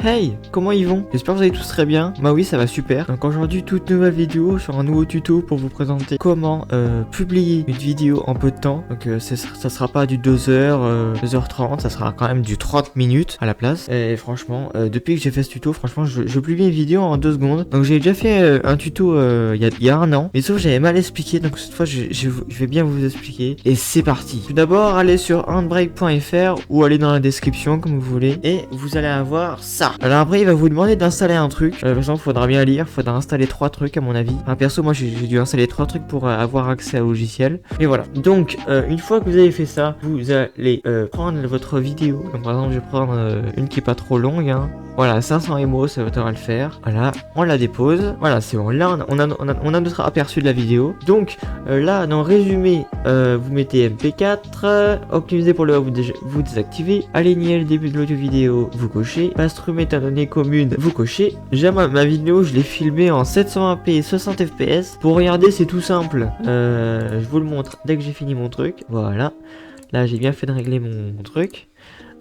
Hey, comment ils vont? J'espère que vous allez tous très bien. Bah oui, ça va super. Donc aujourd'hui, toute nouvelle vidéo sur un nouveau tuto pour vous présenter comment publier une vidéo en peu de temps. Donc ça sera pas du 2h, 2h30, ça sera quand même du 30 minutes à la place. Et franchement, depuis que j'ai fait ce tuto, franchement, je publie une vidéo en 2 secondes. Donc j'ai déjà fait un tuto il y a un an. Mais sauf que j'avais mal expliqué, donc cette fois je vais bien vous expliquer. Et c'est parti. Tout d'abord, allez sur handbrake.fr ou allez dans la description comme vous voulez. Et vous allez avoir ça. Alors après il va vous demander d'installer un truc. Par exemple faudra bien lire, faudra installer 3 trucs à mon avis. Enfin, perso moi j'ai dû installer 3 trucs pour avoir accès au logiciel. Et voilà. Donc une fois que vous avez fait ça, vous allez prendre votre vidéo. Donc par exemple je vais prendre une qui est pas trop longue hein. Voilà, 500 MO, ça va le faire. Voilà, on la dépose. Voilà, c'est bon. Là, on a notre aperçu de la vidéo. Donc, là, dans résumé, vous mettez MP4, optimiser pour le web, vous désactivez, aligner le début de l'audio vidéo, vous cochez, passe-through métadonnées communes, vous cochez. Déjà, ma vidéo, je l'ai filmée en 720p 60 fps. Pour regarder, c'est tout simple. Je vous le montre dès que j'ai fini mon truc. Voilà. Là, j'ai bien fait de régler mon truc.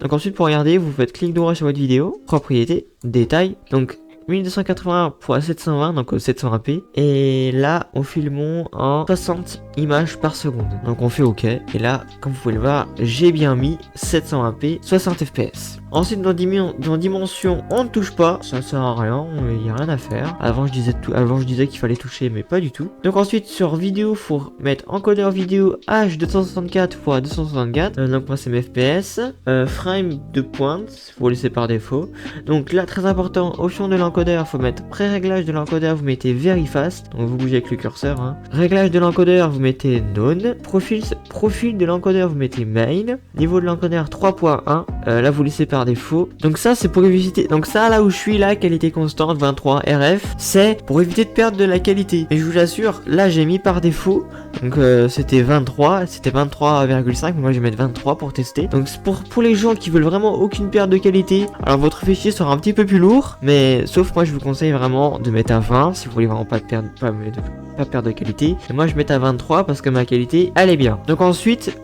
Donc ensuite pour regarder, vous faites clic droit sur votre vidéo, propriété, détail, donc 1280 x 720, donc 720p. Et là, on filme en 60 images par seconde. Donc on fait OK. Et là, comme vous pouvez le voir, j'ai bien mis 720p 60 fps. Ensuite, dans dimension, on ne touche pas. Ça sert à rien, il n'y a rien à faire. Avant, je disais qu'il fallait toucher, mais pas du tout. Donc ensuite, sur vidéo, faut mettre encodeur vidéo H264 x 264. Donc moi, c'est mes FPS. Frame de pointe, faut laisser par défaut. Donc là, très important, option de l'encodeur, faut mettre pré-réglage de l'encodeur, vous mettez very fast. Donc vous bougez avec le curseur. Hein. Réglage de l'encodeur, vous mettez none. Profil de l'encodeur, vous mettez main. Niveau de l'encodeur 3.1. Là, vous laissez par défaut. Donc ça c'est pour éviter, donc ça là où je suis là, qualité constante 23 RF, c'est pour éviter de perdre de la qualité. Et je vous assure, là j'ai mis par défaut, donc c'était 23,5, mais moi je vais mettre 23 pour tester. Donc pour les gens qui veulent vraiment aucune perte de qualité, alors votre fichier sera un petit peu plus lourd, mais sauf moi je vous conseille vraiment de mettre à 20 si vous voulez vraiment pas perdre de qualité. Et moi je mets à 23 parce que ma qualité elle est bien. Donc ensuite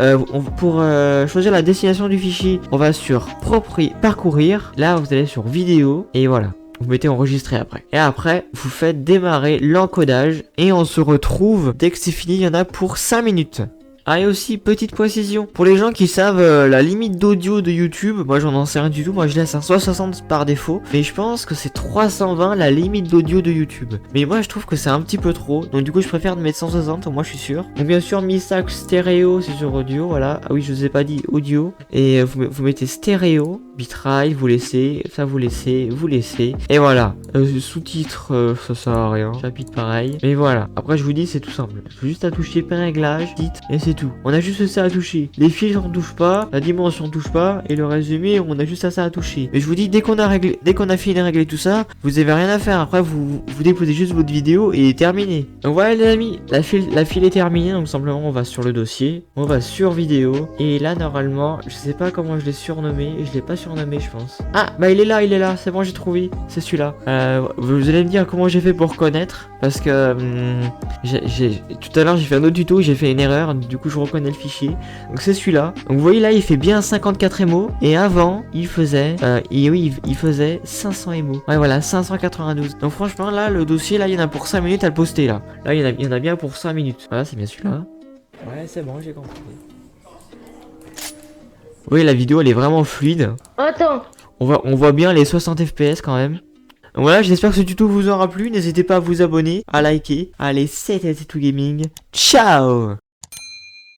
pour choisir la destination du fichier, on va sur parcourir. Là vous allez sur vidéo et voilà, vous mettez enregistrer après. Et après vous faites démarrer l'encodage et on se retrouve dès que c'est fini. Il y en a pour 5 minutes. Ah et aussi petite précision, pour les gens qui savent la limite d'audio de YouTube, moi j'en sais rien du tout, moi je laisse un 160 par défaut, mais je pense que c'est 320 la limite d'audio de YouTube. Mais moi je trouve que c'est un petit peu trop, donc du coup je préfère de mettre 160, moi je suis sûr. Donc bien sûr Misac stéréo c'est sur audio, voilà, ah oui je vous ai pas dit audio, et vous mettez stéréo, bitrate, vous laissez, et voilà. Sous-titres, ça sert à rien, chapitre pareil, mais voilà. Après je vous dis c'est tout simple, faut juste à toucher réglage, titre, et c'est tout. On a juste ça à toucher. Les fiches on touche pas, la dimension on touche pas, et le résumé on a juste ça à toucher. Mais je vous dis dès qu'on a fini de régler tout ça, vous avez rien à faire. Après vous déposez juste votre vidéo et terminé. Donc voilà les amis, la file est terminée. Donc simplement on va sur le dossier, on va sur vidéo, et là normalement je sais pas comment je l'ai surnommé, je l'ai pas surnommé je pense. Ah bah il est là, c'est bon j'ai trouvé, c'est celui-là. Vous allez me dire comment j'ai fait pour reconnaître, parce que tout à l'heure j'ai fait un autre tuto, j'ai fait une erreur. Du coup je reconnais le fichier, donc c'est celui-là. Donc vous voyez là il fait bien 54 MO, et avant il faisait il faisait 500 MO. Ouais voilà, 592. Donc franchement là le dossier là il y en a pour 5 minutes à le poster là. Là il y en a bien pour 5 minutes. Voilà, c'est bien celui-là. Ouais c'est bon, j'ai compris. Oui la vidéo elle est vraiment fluide. Attends. On voit bien les 60 fps quand même. Donc voilà, j'espère que ce tuto vous aura plu. N'hésitez pas à vous abonner, à liker. Allez, c'était tout gaming. Ciao.